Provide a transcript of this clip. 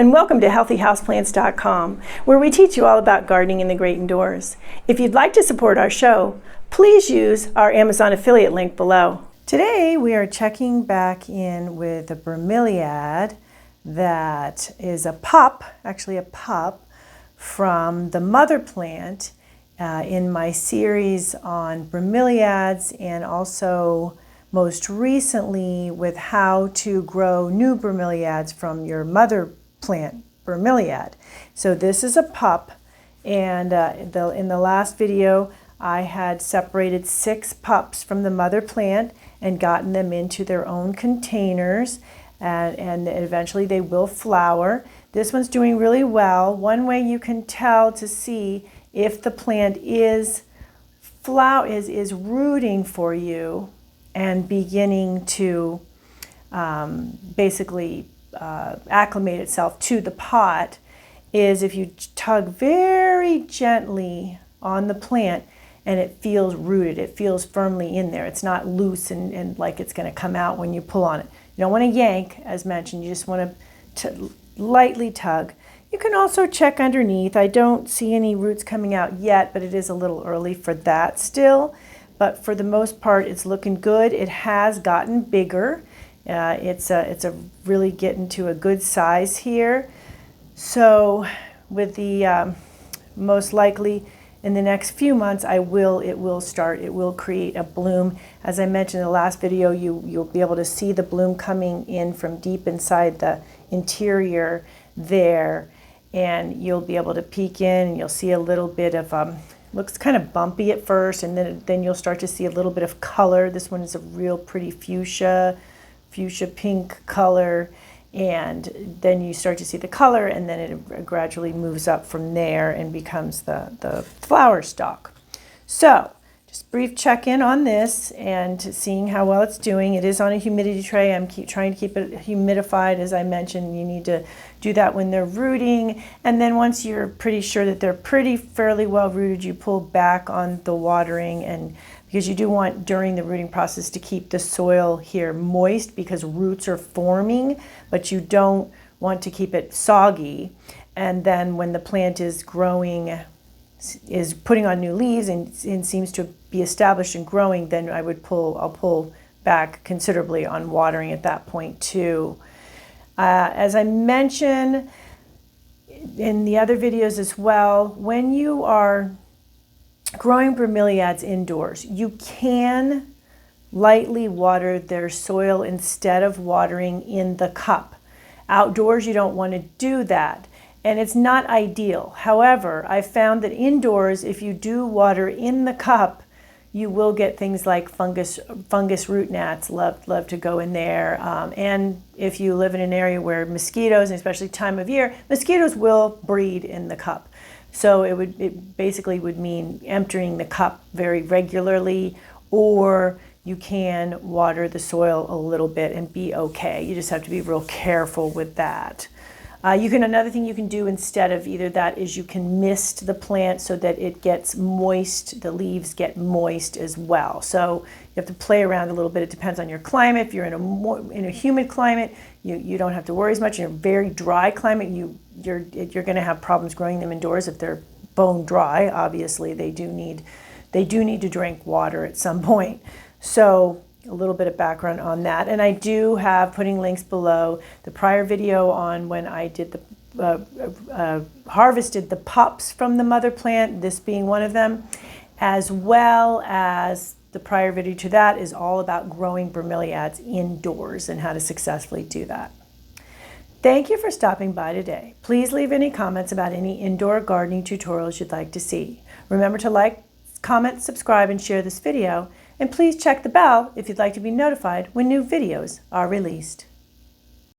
and welcome to healthyhouseplants.com, where we teach you all about gardening in the great indoors. If you'd like to support our show, please use our Amazon affiliate link below. Today we are checking back in with a bromeliad that is a pup, actually a pup, from the mother plant in my series on bromeliads, and also most recently with how to grow new bromeliads from your mother plant bromeliad. So this is a pup, and in the last video I had separated 6 pups from the mother plant and gotten them into their own containers, and eventually they will flower. This one's doing really well. One way you can tell to see if the plant is rooting for you and beginning to basically acclimate itself to the pot is if you tug very gently on the plant and it feels rooted, it feels firmly in there. It's not loose and like it's going to come out when you pull on it. You don't want to yank, as mentioned. You just want to lightly tug. You can also check underneath. I don't see any roots coming out yet, but it is a little early for that still. But for the most part, it's looking good. It has gotten bigger. It's really getting to a good size here. So with the most likely in the next few months, it will create a bloom. As I mentioned in the last video, you'll be able to see the bloom coming in from deep inside the interior there, and you'll be able to peek in and you'll see a little bit of looks kind of bumpy at first, and then you'll start to see a little bit of color. This one is a real pretty fuchsia pink color, and then you start to see the color, and then it gradually moves up from there and becomes the flower stalk. So just brief check-in on this and seeing how well it's doing. It is on a humidity tray. I'm trying to keep it humidified. As I mentioned, you need to do that when they're rooting, and then once you're pretty sure that they're fairly well rooted, you pull back on the watering, and because you do want during the rooting process to keep the soil here moist because roots are forming, but you don't want to keep it soggy. And then when the plant is growing, is putting on new leaves and seems to be established and growing, then I'll pull back considerably on watering at that point too. As I mentioned in the other videos as well, when you are growing bromeliads indoors, you can lightly water their soil instead of watering in the cup. Outdoors, you don't want to do that, and it's not ideal. However, I found that indoors, if you do water in the cup, you will get things like fungus root gnats love to go in there. And if you live in an area where mosquitoes, and especially time of year, mosquitoes will breed in the cup. So it basically would mean emptying the cup very regularly, or you can water the soil a little bit and be okay. You just have to be real careful with that. Another thing you can do instead of either that is you can mist the plant so that it gets moist, the leaves get moist as well. So you have to play around a little bit. It depends on your climate. If you're in a humid climate, you don't have to worry as much. In a very dry climate, you're going to have problems growing them indoors if they're bone dry. Obviously, they do need to drink water at some point. So a little bit of background on that, and I do have putting links below the prior video on when I did harvested the pups from the mother plant, this being one of them, as well as the prior video to that is all about growing bromeliads indoors and how to successfully do that. Thank you for stopping by today. Please leave any comments about any indoor gardening tutorials you'd like to see. Remember to like, comment, subscribe, and share this video. And please check the bell if you'd like to be notified when new videos are released.